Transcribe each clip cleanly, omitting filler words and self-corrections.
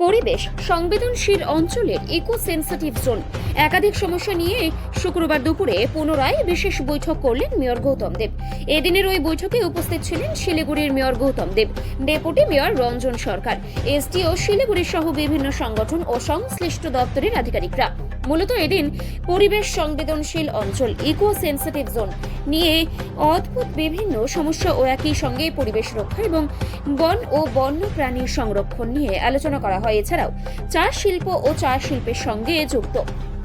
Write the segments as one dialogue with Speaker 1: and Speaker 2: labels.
Speaker 1: পরিবেশ সংবেদনশীল অঞ্চলের ইকো সেন্সিটিভ জোন একাধিক সমস্যা নিয়ে শুক্রবার দুপুরে পুনরায় বিশেষ বৈঠক করলেন মেয়র গৌতম দেব। এদিনের ওই বৈঠকে উপস্থিত ছিলেন শিলিগুড়ির মেয়র গৌতম দেব, ডেপুটি মেয়র রঞ্জন সরকার, এসডিও শিলিগুড়ি সহ বিভিন্ন সংগঠন ও সংশ্লিষ্ট দপ্তরের আধিকারিকরা। মূলত এদিন পরিবেশ সংবেদনশীল অঞ্চল ইকো সেন্সিটিভ জোন নিয়ে অদ্ভুত বিভিন্ন সমস্যা ও একই সঙ্গে পরিবেশ রক্ষা এবং বন ও বন্য প্রাণীর সংরক্ষণ নিয়ে আলোচনা করা হয়। এছাড়াও চা শিল্প ও চা শিল্পের সঙ্গে যুক্ত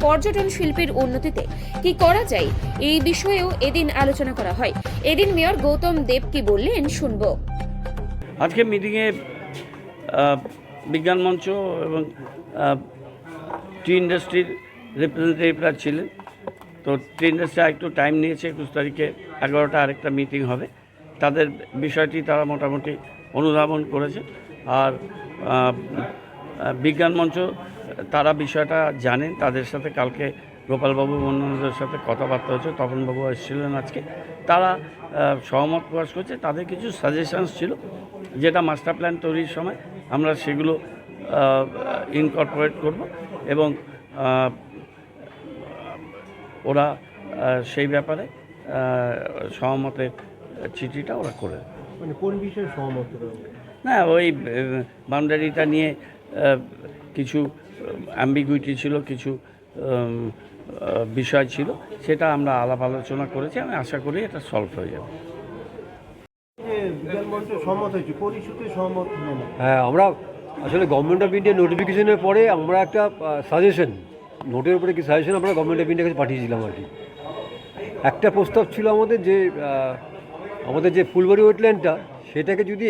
Speaker 1: পর্যটন শিল্পের উন্নতিতে কি করা যায় এই বিষয়েও এদিন আলোচনা করা হয়। এদিন মেয়র গৌতম দেব কি বললেন শুনবো।
Speaker 2: আজকে মিটিংয়ে বিজ্ঞান মঞ্চ এবং টি ইন্ডাস্ট্রির রিপ্রেজেন্টেটিভরা ছিলেন। তো টি ইন্ডাস্ট্রি একটু টাইম নিয়েছে, 21 তারিখে 11টা আরেকটা মিটিং হবে। তাদের বিষয়টি তারা মোটামুটি অনুধাবন করেছে। আর বিজ্ঞান মঞ্চ তারা বিষয়টা জানেন, তাদের সাথে কালকে গোপালবাবু অন্যান্যদের সাথে কথাবার্তা হচ্ছে, তপনবাবু এসেছিলেন আজকে। তারা সহমত প্রকাশ করছে। তাদের কিছু সাজেশনস ছিল যেটা মাস্টার প্ল্যান তৈরির সময় আমরা সেগুলো ইনকর্পোরেট করব এবং ওরা সেই ব্যাপারে সহমতের চিঠিটা ওরা করে।
Speaker 3: মানে কোন বিষয়ে সহমত?
Speaker 2: না, ওই বাউন্ডারিটা নিয়ে কিছু অ্যাম্বিগুইটি ছিল, কিছু বিষয় ছিল, সেটা আমরা আলাপ আলোচনা করেছি। আমি আশা করি এটা সলভ হয়ে যাবে।
Speaker 3: বিজ্ঞান মঞ্চ সহমত হয়েছে, কোন ইস্যুতে সহমত হলেন?
Speaker 4: হ্যাঁ, আমরা আসলে গভর্নমেন্ট অফ ইন্ডিয়া নোটিফিকেশনের পরে আমরা একটা সাজেশন, নোটের উপরে কি সাজেশন আমরা গভর্নমেন্ট অফ ইন্ডিয়ার কাছে পাঠিয়েছিলাম আর কি। একটা প্রস্তাব ছিল আমাদের যে আমাদের যে ফুলবাড়ি ওয়েটল্যান্ডটা সেটাকে যদি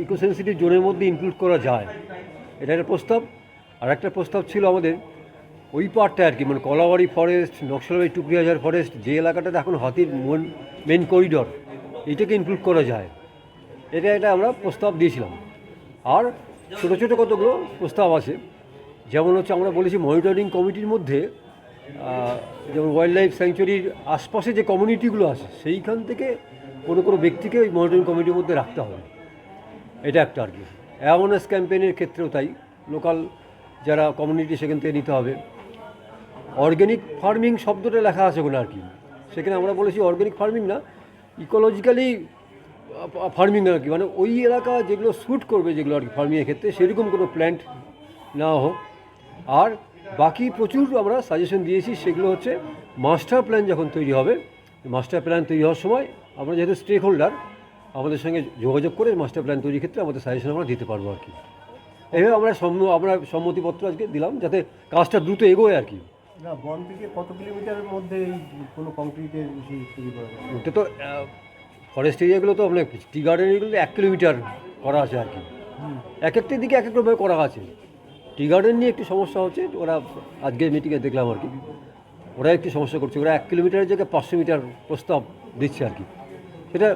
Speaker 4: ইকো সেন্সিটিভ জোনের মধ্যে ইনক্লুড করা যায়, এটা একটা প্রস্তাব। আর একটা প্রস্তাব ছিল আমাদের ওই পার্টটা আর কি, মানে কলাবাড়ি ফরেস্ট, নকশালবাড়ি টুকরিহাজার ফরেস্ট, যে এলাকাটাতে এখন হাতির মেন করিডর, এইটাকে ইনক্লুড করা যায়, এটা একটা আমরা প্রস্তাব দিয়েছিলাম। আর ছোটো ছোটো কতগুলো প্রস্তাব আছে, যেমন হচ্ছে আমরা বলেছি মনিটরিং কমিটির মধ্যে যেমন ওয়াইল্ড লাইফ স্যাংচুরির আশপাশে যে কমিউনিটিগুলো আছে সেইখান থেকে কোনো ব্যক্তিকে ওই মনিটরিং কমিটির মধ্যে রাখতে হবে। এটা একটা আর কি। অ্যাওয়ারনেস ক্যাম্পেইনের ক্ষেত্রেও তাই, লোকাল যারা কমিউনিটি সেখান থেকে নিতে হবে। অর্গ্যানিক ফার্মিং শব্দটা লেখা আছে ওখানে আর কি, সেখানে আমরা বলেছি অর্গ্যানিক ফার্মিং না, ইকোলজিক্যালি ফার্মিং আর কি, মানে ওই এলাকা যেগুলো শ্যুট করবে যেগুলো আর কি ফার্মিংয়ের ক্ষেত্রে, সেরকম কোনো প্ল্যান্ট নেওয়া হোক। আর বাকি প্রচুর আমরা সাজেশন দিয়েছি, সেগুলো হচ্ছে মাস্টার প্ল্যান যখন তৈরি হবে, মাস্টার প্ল্যান তৈরি হওয়ার সময় আমরা যেহেতু স্টেক হোল্ডার, আমাদের সঙ্গে যোগাযোগ করে মাস্টার প্ল্যান তৈরির ক্ষেত্রে আমাদের সাজেশন আমরা দিতে পারবো আর কি। এইভাবে আমরা সম্মতিপত্র আজকে দিলাম যাতে কাজটা দ্রুত এগোয় আর কি।
Speaker 3: না, বন থেকে কত কিলোমিটারের মধ্যে এই কোনো কংক্রিটের তৈরি করা যায়?
Speaker 4: ওটা তো ফরেস্ট এরিয়াগুলো তো আপনার টি গার্ডেন এগুলো 1 কিলোমিটার করা আছে আর কি। এক একটা দিকে এক এক রকমভাবে করা আছে। টি গার্ডেন নিয়ে একটু সমস্যা হচ্ছে, ওরা আজকের মিটিংয়ে দেখলাম আর কি, ওরা একটু সমস্যা করছে। ওরা 1 কিলোমিটারের জায়গায় 500 মিটার প্রস্তাব দিচ্ছে আর কি। সেটা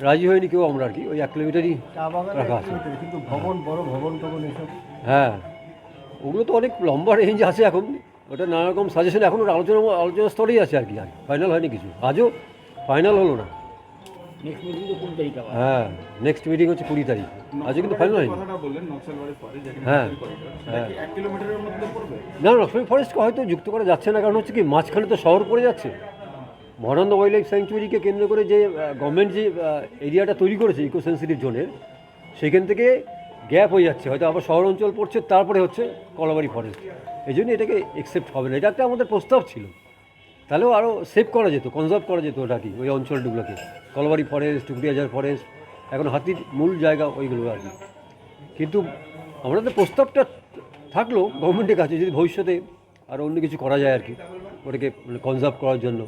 Speaker 4: রাজি হয়নি কেউ, আমরা আর কি ওই 1 কিলোমিটারই রাখা আছে।
Speaker 3: কিন্তু ভবন, বড় ভবন টবন এসব,
Speaker 4: হ্যাঁ, ওগুলো তো অনেক লম্বা রেঞ্জ আছে এখন। ওটা নানা রকম সাজেশন এখন আলোচনা স্তরেই আছে আর কি, ফাইনাল হয়নি কিছু, আজও ফাইনাল হলো না। হ্যাঁ, নেক্সট মিটিং হচ্ছে 20 তারিখ, আজও কিন্তু ফাইনাল হয়নি। হ্যাঁ হ্যাঁ, না নকশালবাড়ি ফরেস্টকে হয়তো যুক্ত করা যাচ্ছে না, কারণ হচ্ছে কি মাঝখানে তো শহর পড়ে যাচ্ছে। মহানন্দা ওয়াইল্ড লাইফ স্যাংচুরিকে কেন্দ্র করে যে গভর্নমেন্ট যে এরিয়াটা তৈরি করেছে ইকো সেন্সিটিভ জোনের, সেখান থেকে গ্যাপ হয়ে যাচ্ছে, হয়তো আবার শহর অঞ্চল পড়ছে, তারপরে হচ্ছে কলাবাড়ি ফরেস্ট। এই জন্য এটাকে অ্যাকসেপ্ট হবে না। এটা একটা আমাদের প্রস্তাব ছিল, তাহলেও আরও সেভ করা যেত, কনজার্ভ করা যেত ওটা কি, ওই অঞ্চলগুলোকে, কলাবাড়ি ফরেস্ট, টুকরিহাজার ফরেস্ট, এখন হাতির মূল জায়গা ওইগুলো আর কি। কিন্তু আমাদের প্রস্তাবটা থাকলো গভর্নমেন্টের কাছে, যদি ভবিষ্যতে আরও অন্য কিছু করা যায় আর কি, ওটাকে কনজার্ভ করার জন্য।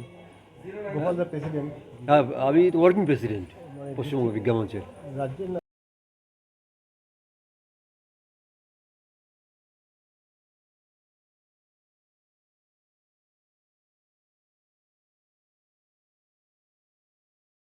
Speaker 3: গোপালদা প্রেসিডেন্ট?
Speaker 4: হ্যাঁ, আমি ওয়ার্কিং প্রেসিডেন্ট পশ্চিমবঙ্গ বিজ্ঞান মঞ্চের।
Speaker 3: রাজ্যের